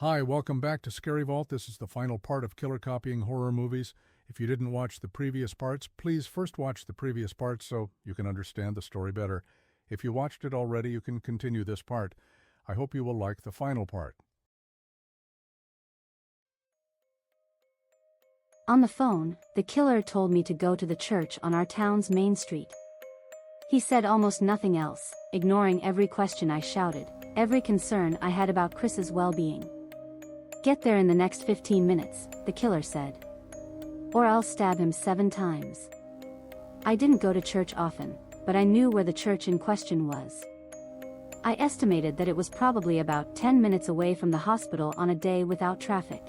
Hi, welcome back to Scary Vault. This is the final part of Killer Copying Horror Movies. If you didn't watch the previous parts, please first watch the previous parts so you can understand the story better. If you watched it already, you can continue this part. I hope you will like the final part. On the phone, the killer told me to go to the church on our town's main street. He said almost nothing else, ignoring every question I shouted, every concern I had about Chris's well-being. "Get there in the next 15 minutes, the killer said. Or I'll stab him 7 times. I didn't go to church often, but I knew where the church in question was. I estimated that it was probably about 10 minutes away from the hospital on a day without traffic.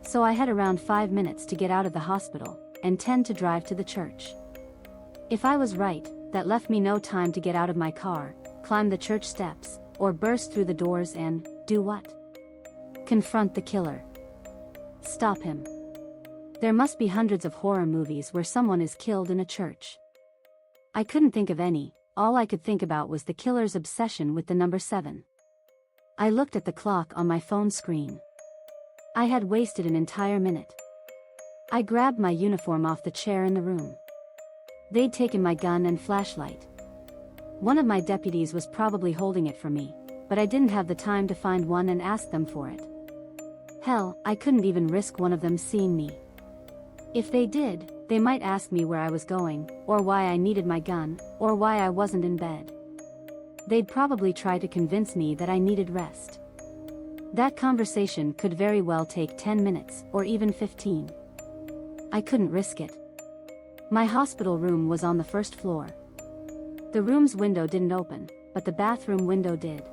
So I had around 5 minutes to get out of the hospital, and 10 to drive to the church. If I was right, that left me no time to get out of my car, climb the church steps, or burst through the doors and, do what? Confront the killer. Stop him. There must be hundreds of horror movies where someone is killed in a church. I couldn't think of any, all I could think about was the killer's obsession with the number 7. I looked at the clock on my phone screen. I had wasted an entire minute. I grabbed my uniform off the chair in the room. They'd taken my gun and flashlight. One of my deputies was probably holding it for me, but I didn't have the time to find one and ask them for it. Hell, I couldn't even risk one of them seeing me. If they did, they might ask me where I was going, or why I needed my gun, or why I wasn't in bed. They'd probably try to convince me that I needed rest. That conversation could very well take 10 minutes, or even 15. I couldn't risk it. My hospital room was on the first floor. The room's window didn't open, but the bathroom window did.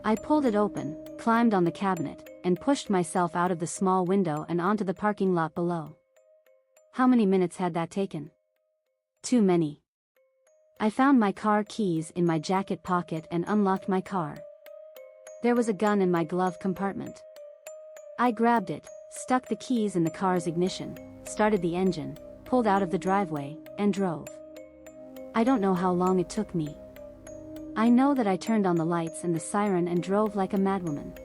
I pulled it open, climbed on the cabinet, and pushed myself out of the small window and onto the parking lot below. How many minutes had that taken? Too many. I found my car keys in my jacket pocket and unlocked my car. There was a gun in my glove compartment. I grabbed it, stuck the keys in the car's ignition, started the engine, pulled out of the driveway, and drove. I don't know how long it took me. I know that I turned on the lights and the siren and drove like a madwoman.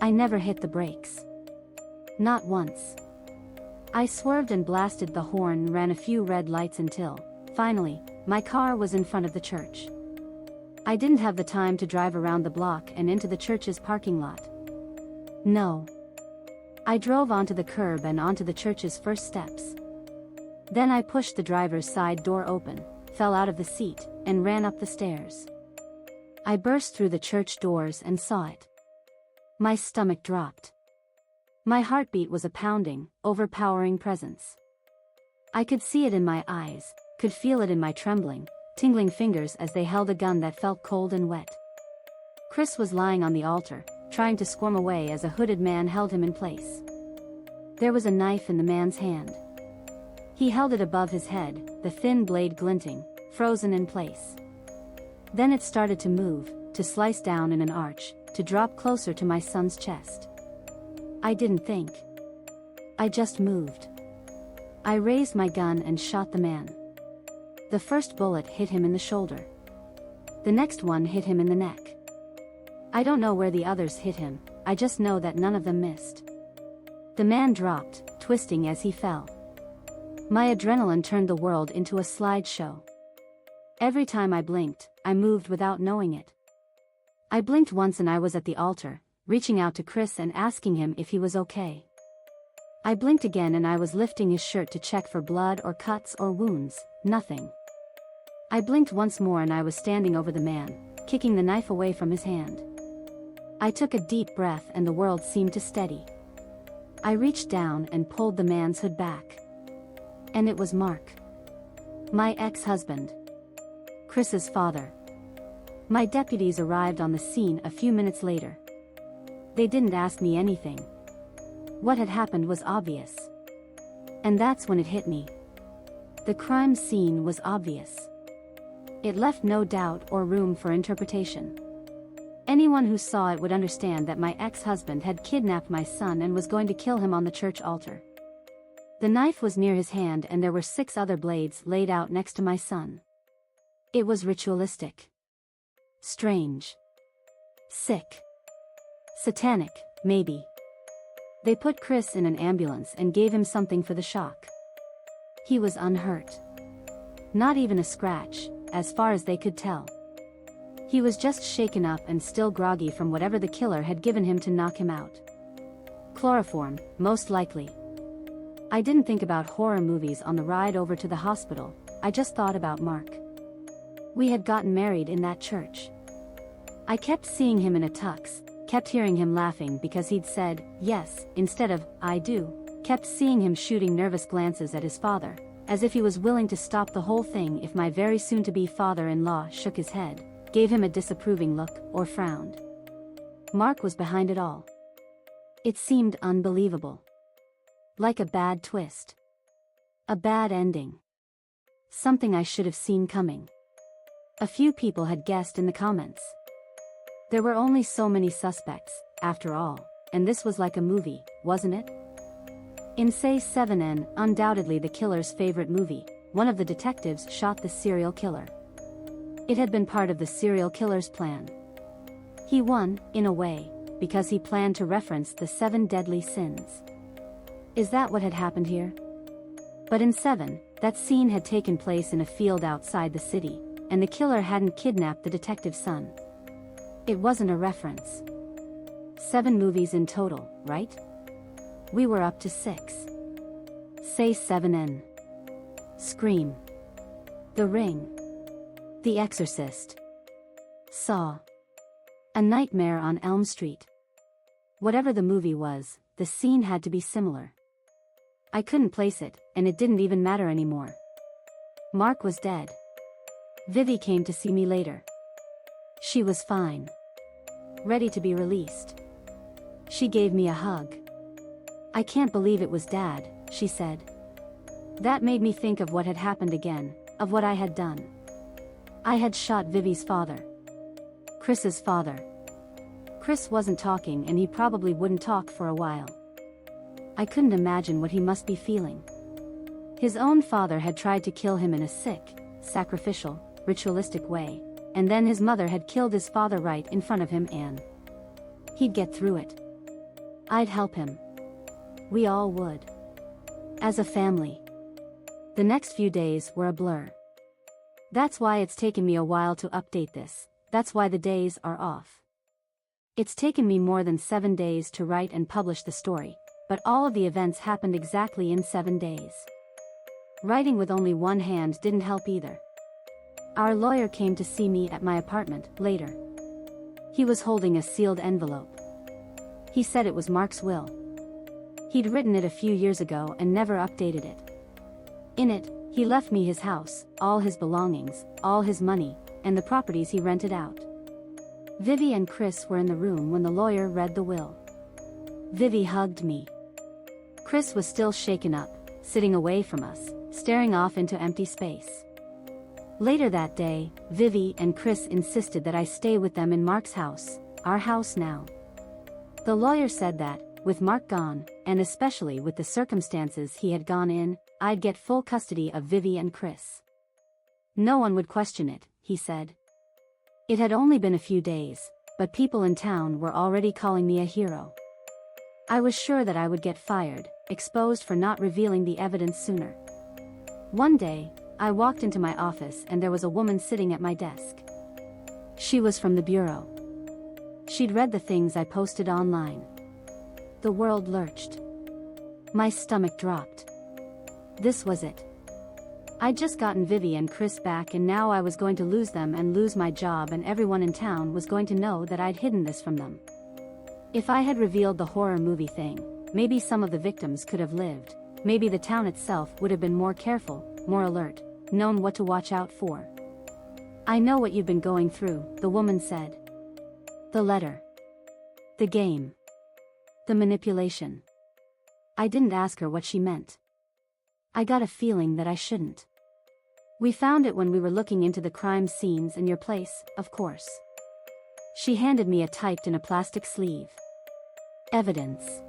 I never hit the brakes. Not once. I swerved and blasted the horn and ran a few red lights until, finally, my car was in front of the church. I didn't have the time to drive around the block and into the church's parking lot. No. I drove onto the curb and onto the church's first steps. Then I pushed the driver's side door open, fell out of the seat, and ran up the stairs. I burst through the church doors and saw it. My stomach dropped. My heartbeat was a pounding, overpowering presence. I could see it in my eyes, could feel it in my trembling, tingling fingers as they held a gun that felt cold and wet. Chris was lying on the altar, trying to squirm away as a hooded man held him in place. There was a knife in the man's hand. He held it above his head, the thin blade glinting, frozen in place. Then it started to move, to slice down in an arch, to drop closer to my son's chest. I didn't think. I just moved. I raised my gun and shot the man. The first bullet hit him in the shoulder. The next one hit him in the neck. I don't know where the others hit him, I just know that none of them missed. The man dropped, twisting as he fell. My adrenaline turned the world into a slideshow. Every time I blinked, I moved without knowing it. I blinked once and I was at the altar, reaching out to Chris and asking him if he was okay. I blinked again and I was lifting his shirt to check for blood or cuts or wounds, nothing. I blinked once more and I was standing over the man, kicking the knife away from his hand. I took a deep breath and the world seemed to steady. I reached down and pulled the man's hood back. And it was Mark. My ex-husband. Chris's father. My deputies arrived on the scene a few minutes later. They didn't ask me anything. What had happened was obvious. And that's when it hit me. The crime scene was obvious. It left no doubt or room for interpretation. Anyone who saw it would understand that my ex-husband had kidnapped my son and was going to kill him on the church altar. The knife was near his hand and there were 6 other blades laid out next to my son. It was ritualistic. Strange. Sick. Satanic, maybe. They put Chris in an ambulance and gave him something for the shock. He was unhurt. Not even a scratch, as far as they could tell. He was just shaken up and still groggy from whatever the killer had given him to knock him out. Chloroform, most likely. I didn't think about horror movies on the ride over to the hospital, I just thought about Mark. We had gotten married in that church. I kept seeing him in a tux, kept hearing him laughing because he'd said, yes, instead of, I do, kept seeing him shooting nervous glances at his father, as if he was willing to stop the whole thing if my very soon-to-be father-in-law shook his head, gave him a disapproving look, or frowned. Mark was behind it all. It seemed unbelievable. Like a bad twist. A bad ending. Something I should have seen coming. A few people had guessed in the comments. There were only so many suspects, after all, and this was like a movie, wasn't it? In Say 7N, undoubtedly the killer's favorite movie, one of the detectives shot the serial killer. It had been part of the serial killer's plan. He won, in a way, because he planned to reference the 7 deadly sins. Is that what had happened here? But in 7, that scene had taken place in a field outside the city, and the killer hadn't kidnapped the detective's son. It wasn't a reference. 7 movies in total, right? We were up to 6. Say 7N. Scream. The Ring. The Exorcist. Saw. A Nightmare on Elm Street. Whatever the movie was, the scene had to be similar. I couldn't place it, and it didn't even matter anymore. Mark was dead. Vivi came to see me later. She was fine. Ready to be released. She gave me a hug. I can't believe it was Dad, she said. That made me think of what had happened again, of what I had done. I had shot Vivi's father. Chris's father. Chris wasn't talking and he probably wouldn't talk for a while. I couldn't imagine what he must be feeling. His own father had tried to kill him in a sick, sacrificial, ritualistic way, and then his mother had killed his father right in front of him and he'd get through it. I'd help him. We all would. As a family. The next few days were a blur. That's why it's taken me a while to update this, that's why the days are off. It's taken me more than 7 days to write and publish the story, but all of the events happened exactly in 7 days. Writing with only one hand didn't help either. Our lawyer came to see me at my apartment later. He was holding a sealed envelope. He said it was Mark's will. He'd written it a few years ago and never updated it. In it, he left me his house, all his belongings, all his money, and the properties he rented out. Vivi and Chris were in the room when the lawyer read the will. Vivi hugged me. Chris was still shaken up, sitting away from us, staring off into empty space. Later that day, Vivi and Chris insisted that I stay with them in Mark's house, our house now. The lawyer said that, with Mark gone, and especially with the circumstances he had gone in, I'd get full custody of Vivi and Chris. No one would question it, he said. It had only been a few days, but people in town were already calling me a hero. I was sure that I would get fired, exposed for not revealing the evidence sooner. One day, I walked into my office and there was a woman sitting at my desk. She was from the bureau. She'd read the things I posted online. The world lurched. My stomach dropped. This was it. I'd just gotten Vivi and Chris back and now I was going to lose them and lose my job and everyone in town was going to know that I'd hidden this from them. If I had revealed the horror movie thing, maybe some of the victims could have lived, maybe the town itself would have been more careful, more alert, known what to watch out for. I know what you've been going through, the woman said. The letter. The game. The manipulation. I didn't ask her what she meant. I got a feeling that I shouldn't. We found it when we were looking into the crime scenes in your place, of course. She handed me a typed in a plastic sleeve. Evidence.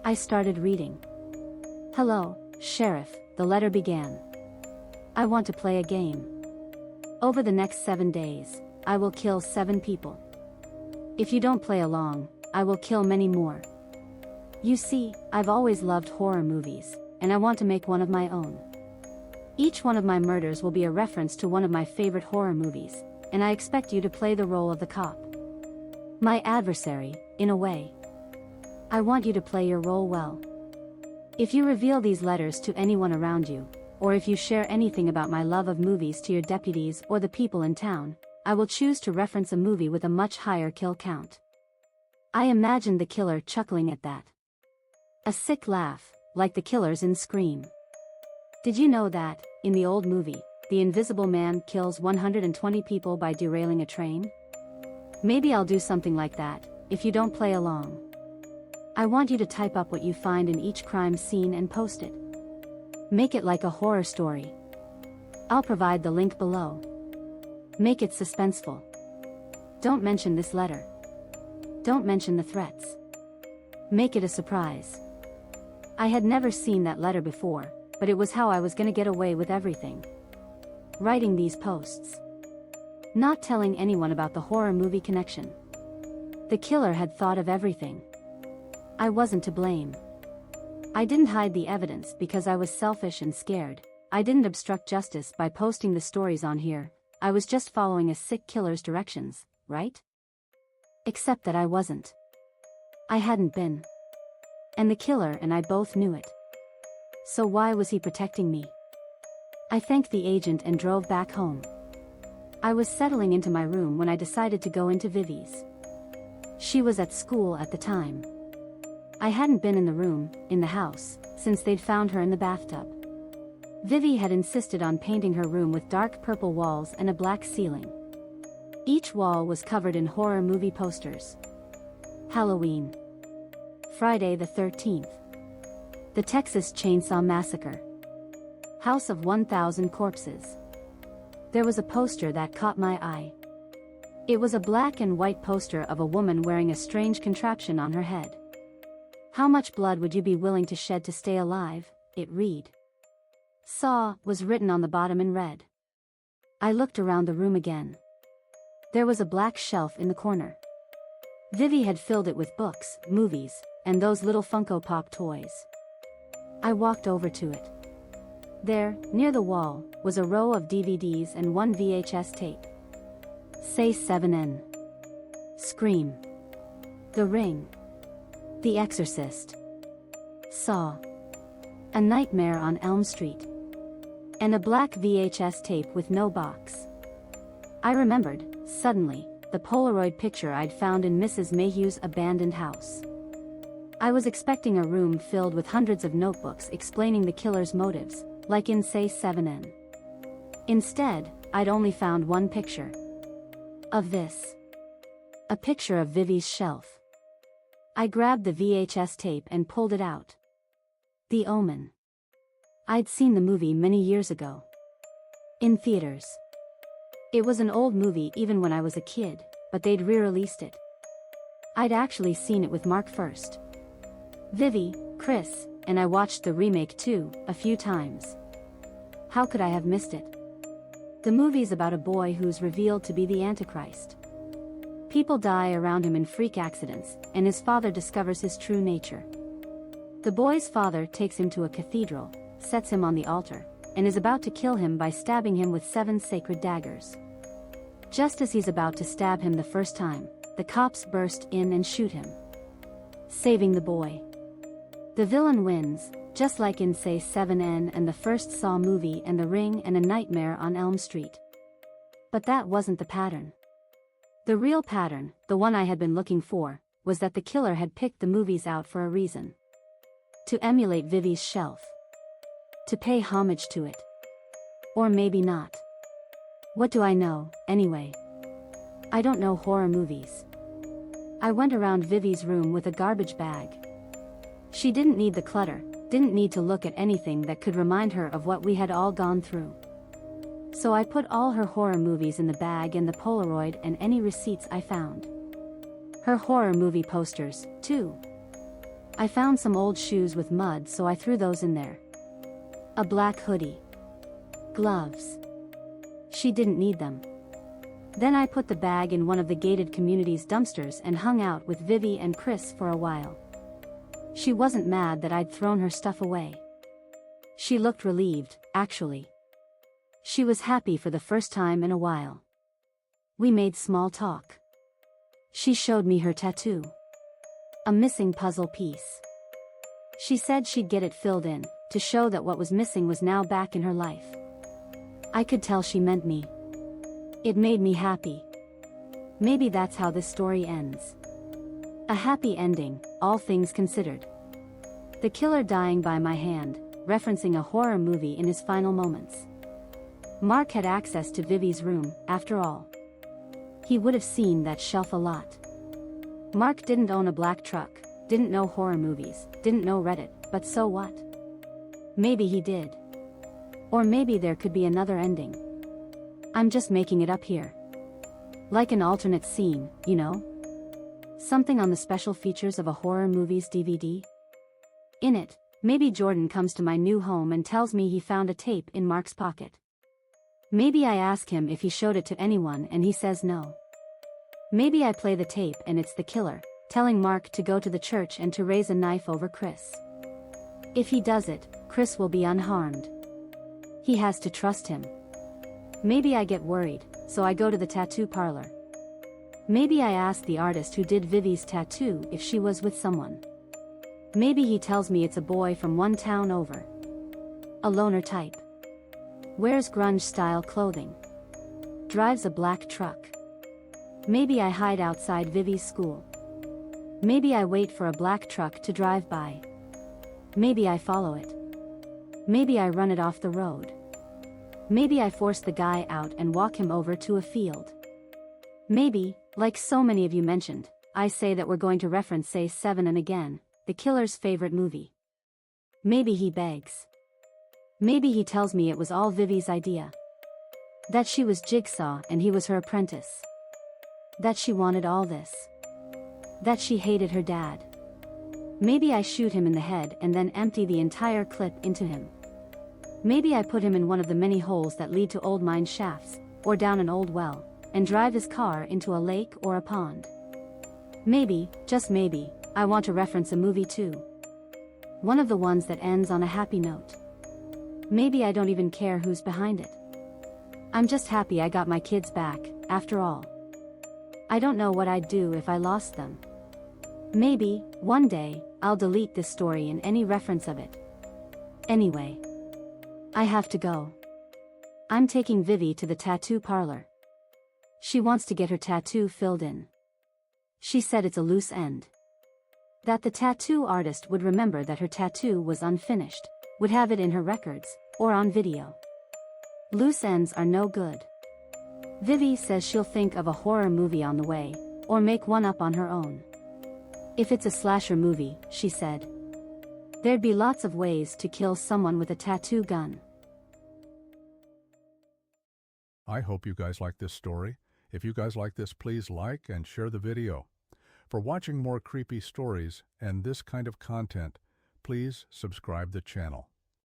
I started reading. Hello, Sheriff, the letter began. I want to play a game. Over the next 7 days, I will kill 7 people. If you don't play along, I will kill many more. You see, I've always loved horror movies, and I want to make one of my own. Each one of my murders will be a reference to one of my favorite horror movies, and I expect you to play the role of the cop. My adversary, in a way. I want you to play your role well. If you reveal these letters to anyone around you, or if you share anything about my love of movies to your deputies or the people in town, I will choose to reference a movie with a much higher kill count. I imagined the killer chuckling at that. A sick laugh, like the killers in Scream. Did you know that, in the old movie, the Invisible Man kills 120 people by derailing a train? Maybe I'll do something like that, if you don't play along. I want you to type up what you find in each crime scene and post it. Make it like a horror story. I'll provide the link below. Make it suspenseful. Don't mention this letter. Don't mention the threats. Make it a surprise. I had never seen that letter before, but it was how I was gonna get away with everything. Writing these posts. Not telling anyone about the horror movie connection. The killer had thought of everything. I wasn't to blame. I didn't hide the evidence because I was selfish and scared. I didn't obstruct justice by posting the stories on here. I was just following a sick killer's directions, right? Except that I wasn't. I hadn't been. And the killer and I both knew it. So why was he protecting me? I thanked the agent and drove back home. I was settling into my room when I decided to go into Vivi's. She was at school at the time. I hadn't been in the room, in the house, since they'd found her in the bathtub. Vivi had insisted on painting her room with dark purple walls and a black ceiling. Each wall was covered in horror movie posters. Halloween. Friday the 13th. The Texas Chainsaw Massacre. House of 1,000 Corpses. There was a poster that caught my eye. It was a black and white poster of a woman wearing a strange contraption on her head. How much blood would you be willing to shed to stay alive? It read. Saw was written on the bottom in red. I looked around the room again. There was a black shelf in the corner. Vivi had filled it with books, movies, and those little Funko Pop toys. I walked over to it. There, near the wall, was a row of DVDs and one VHS tape. Say 7N. Scream. The Ring. The Exorcist. Saw. A Nightmare on Elm Street. And a black VHS tape with no box. I remembered, suddenly, the Polaroid picture I'd found in Mrs. Mayhew's abandoned house. I was expecting a room filled with hundreds of notebooks explaining the killer's motives, like in Say 7N. Instead, I'd only found one picture. Of this. A picture of Vivi's shelf. I grabbed the VHS tape and pulled it out. The Omen. I'd seen the movie many years ago. In theaters. It was an old movie even when I was a kid, but they'd re-released it. I'd actually seen it with Mark first. Vivi, Chris, and I watched the remake too, a few times. How could I have missed it? The movie's about a boy who's revealed to be the Antichrist. People die around him in freak accidents, and his father discovers his true nature. The boy's father takes him to a cathedral, sets him on the altar, and is about to kill him by stabbing him with 7 sacred daggers. Just as he's about to stab him the first time, the cops burst in and shoot him, saving the boy. The villain wins, just like in Say 7N and the first Saw movie and The Ring and A Nightmare on Elm Street. But that wasn't the pattern. The real pattern, the one I had been looking for, was that the killer had picked the movies out for a reason. To emulate Vivi's shelf. To pay homage to it. Or maybe not. What do I know, anyway? I don't know horror movies. I went around Vivi's room with a garbage bag. She didn't need the clutter, didn't need to look at anything that could remind her of what we had all gone through. So I put all her horror movies in the bag and the Polaroid and any receipts I found. Her horror movie posters, too. I found some old shoes with mud, so I threw those in there. A black hoodie. Gloves. She didn't need them. Then I put the bag in one of the gated community's dumpsters and hung out with Vivi and Chris for a while. She wasn't mad that I'd thrown her stuff away. She looked relieved, actually. She was happy for the first time in a while. We made small talk. She showed me her tattoo. A missing puzzle piece. She said she'd get it filled in, to show that what was missing was now back in her life. I could tell she meant me. It made me happy. Maybe that's how this story ends. A happy ending, all things considered. The killer dying by my hand, referencing a horror movie in his final moments. Mark had access to Vivi's room, after all. He would have seen that shelf a lot. Mark didn't own a black truck, didn't know horror movies, didn't know Reddit, but so what? Maybe he did. Or maybe there could be another ending. I'm just making it up here. Like an alternate scene, you know? Something on the special features of a horror movie's DVD? In it, maybe Jordan comes to my new home and tells me he found a tape in Mark's pocket. Maybe I ask him if he showed it to anyone and he says no. Maybe I play the tape and it's the killer, telling Mark to go to the church and to raise a knife over Chris. If he does it, Chris will be unharmed. He has to trust him. Maybe I get worried, so I go to the tattoo parlor. Maybe I ask the artist who did Vivi's tattoo if she was with someone. Maybe he tells me it's a boy from one town over. A loner type. Wears grunge-style clothing. Drives a black truck. Maybe I hide outside Vivi's school. Maybe I wait for a black truck to drive by. Maybe I follow it. Maybe I run it off the road. Maybe I force the guy out and walk him over to a field. Maybe, like so many of you mentioned, I say that we're going to reference Say 7 and again, the killer's favorite movie. Maybe he begs. Maybe he tells me it was all Vivi's idea. That she was Jigsaw and he was her apprentice. That she wanted all this. That she hated her dad. Maybe I shoot him in the head and then empty the entire clip into him. Maybe I put him in one of the many holes that lead to old mine shafts, or down an old well, and drive his car into a lake or a pond. Maybe, just maybe, I want to reference a movie too. One of the ones that ends on a happy note. Maybe I don't even care who's behind it. I'm just happy I got my kids back, after all. I don't know what I'd do if I lost them. Maybe, one day, I'll delete this story and any reference of it. Anyway. I have to go. I'm taking Vivi to the tattoo parlor. She wants to get her tattoo filled in. She said it's a loose end. That the tattoo artist would remember that her tattoo was unfinished, would have it in her records, or on video. Loose ends are no good. Vivi says she'll think of a horror movie on the way, or make one up on her own. If it's a slasher movie, she said, there'd be lots of ways to kill someone with a tattoo gun. I hope you guys like this story. If you guys like this, please like and share the video. For watching more creepy stories and this kind of content, please subscribe the channel.